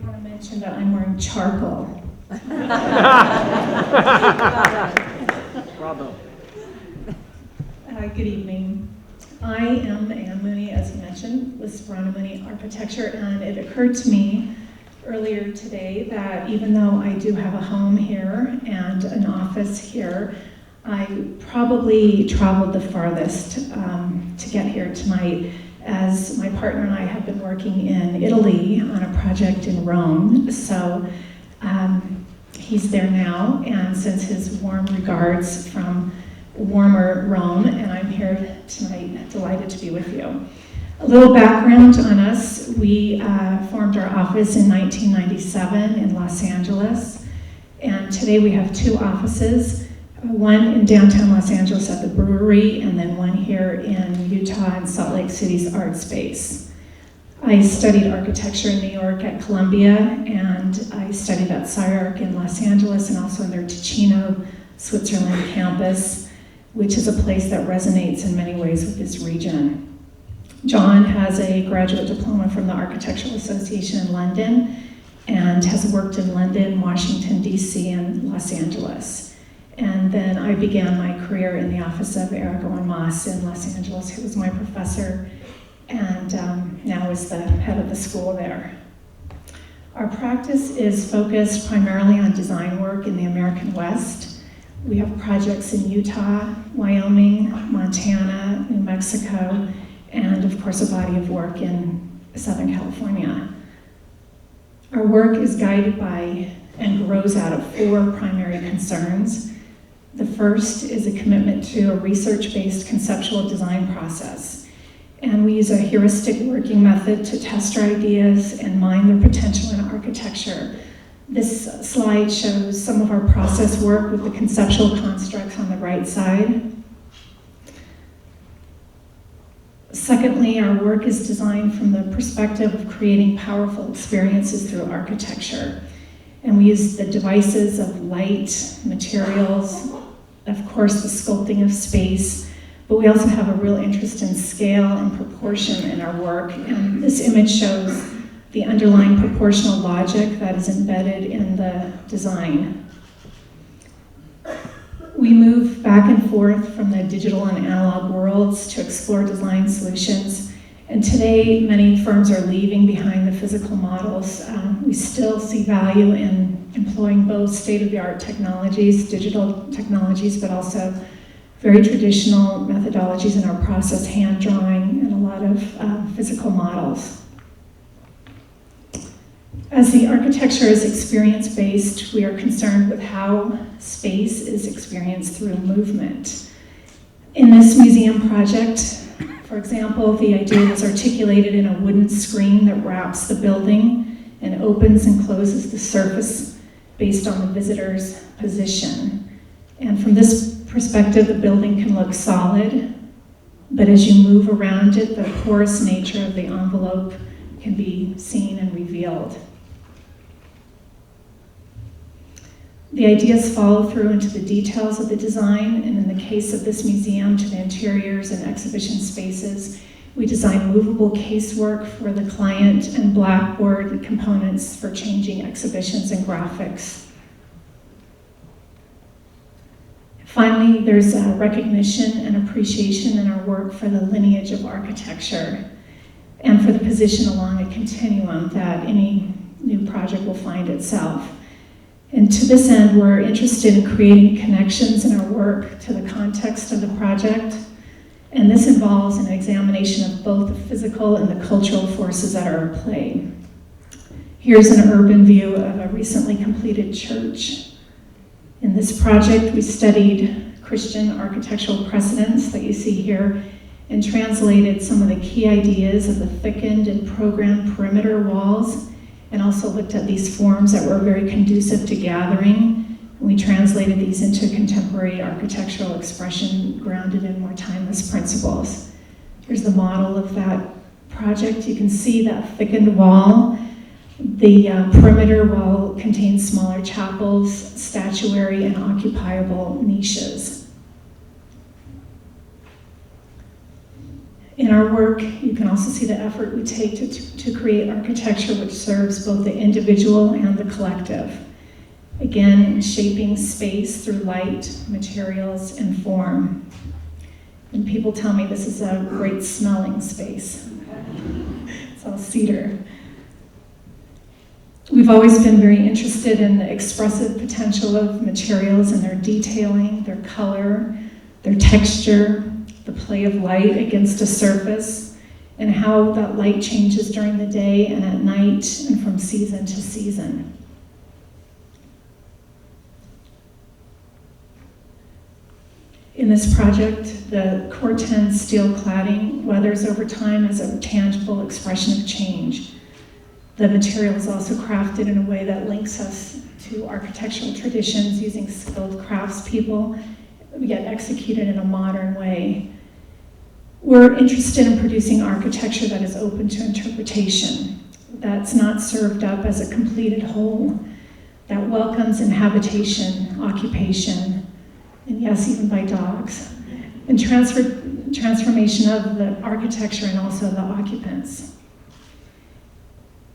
want to mention that I'm wearing charcoal. Bravo. Good evening. I am Ann Mooney, as you mentioned, with Sparano Mooney Architecture, and it occurred to me earlier today that even though I do have a home here and an office here, I probably traveled the farthest to get here tonight, as my partner and I have been working in Italy on a project in Rome. So he's there now and sends his warm regards from warmer Rome, and I'm here tonight, delighted to be with you. A little background on us. We formed our office in 1997 in Los Angeles, and today we have two offices, one in downtown Los Angeles at the brewery, and then one here in Utah in Salt Lake City's art space. I studied architecture in New York at Columbia, and I studied at SciArc in Los Angeles and also in their Ticino, Switzerland campus, which is a place that resonates in many ways with this region. John has a graduate diploma from the Architectural Association in London and has worked in London, Washington, D.C., and Los Angeles. And then I began my career in the office of Arago and Moss in Los Angeles, who was my professor and now is the head of the school there. Our practice is focused primarily on design work in the American West. We have projects in Utah, Wyoming, Montana, New Mexico, and of course a body of work in Southern California. Our work is guided by and grows out of four primary concerns. The first is a commitment to a research-based conceptual design process. And we use a heuristic working method to test our ideas and mine their potential in architecture. This slide shows some of our process work with the conceptual constructs on the right side. Secondly, our work is designed from the perspective of creating powerful experiences through architecture. And we use the devices of light, materials, of course the sculpting of space, but we also have a real interest in scale and proportion in our work. And this image shows the underlying proportional logic that is embedded in the design. We move back and forth from the digital and analog worlds to explore design solutions. And today, many firms are leaving behind the physical models. We still see value in employing both state-of-the-art technologies, digital technologies, but also very traditional methodologies in our process, hand drawing, and a lot of physical models. As the architecture is experience-based, we are concerned with how space is experienced through movement. In this museum project, for example, the idea was articulated in a wooden screen that wraps the building and opens and closes the surface based on the visitor's position. And from this perspective, the building can look solid, but as you move around it, the porous nature of the envelope can be seen and revealed. The ideas follow through into the details of the design, and in the case of this museum, to the interiors and exhibition spaces. We design movable casework for the client and blackboard components for changing exhibitions and graphics. Finally, there's a recognition and appreciation in our work for the lineage of architecture and for the position along a continuum that any new project will find itself. And to this end, we're interested in creating connections in our work to the context of the project. And this involves an examination of both the physical and the cultural forces that are at play. Here's an urban view of a recently completed church. In this project, we studied Christian architectural precedents that you see here and translated some of the key ideas of the thickened and programmed perimeter walls, and also looked at these forms that were very conducive to gathering. And we translated these into contemporary architectural expression grounded in more timeless principles. Here's the model of that project. You can see that thickened wall. The perimeter wall contains smaller chapels, statuary, and occupiable niches. In our work, you can also see the effort we take to create architecture which serves both the individual and the collective. Again, shaping space through light, materials, and form. And people tell me this is a great smelling space. It's all cedar. We've always been very interested in the expressive potential of materials and their detailing, their color, their texture, the play of light against a surface, and how that light changes during the day and at night and from season to season. In this project, the Corten steel cladding weathers over time as a tangible expression of change. The material is also crafted in a way that links us to architectural traditions using skilled craftspeople, yet executed in a modern way. We're interested in producing architecture that is open to interpretation, that's not served up as a completed whole, that welcomes inhabitation, occupation, and yes, even by dogs, and transformation of the architecture and also the occupants.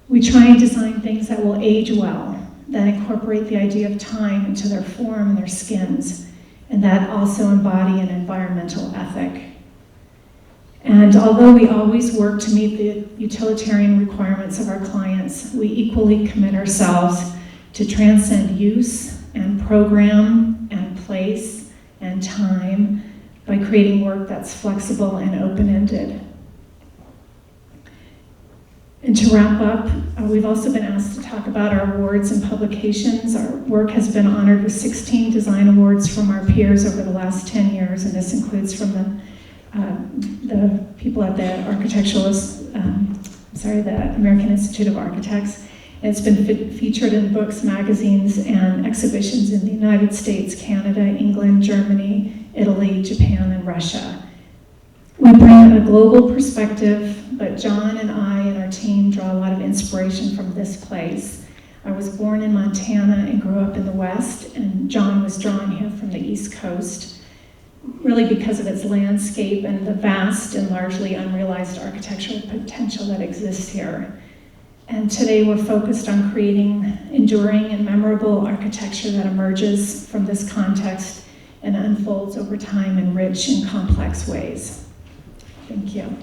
We try and design things that will age well, that incorporate the idea of time into their form and their skins, and that also embody an environmental ethic. And although we always work to meet the utilitarian requirements of our clients, we equally commit ourselves to transcend use and program and place and time by creating work that's flexible and open-ended. And to wrap up, we've also been asked to talk about our awards and publications. Our work has been honored with 16 design awards from our peers over the last 10 years, and this includes from the people at the the American Institute of Architects. And it's been featured in books, magazines, and exhibitions in the United States, Canada, England, Germany, Italy, Japan, and Russia. We bring a global perspective, but John and I and our team draw a lot of inspiration from this place. I was born in Montana and grew up in the West, and John was drawn here from the East Coast, really because of its landscape and the vast and largely unrealized architectural potential that exists here. And today we're focused on creating enduring and memorable architecture that emerges from this context and unfolds over time in rich and complex ways. Thank you.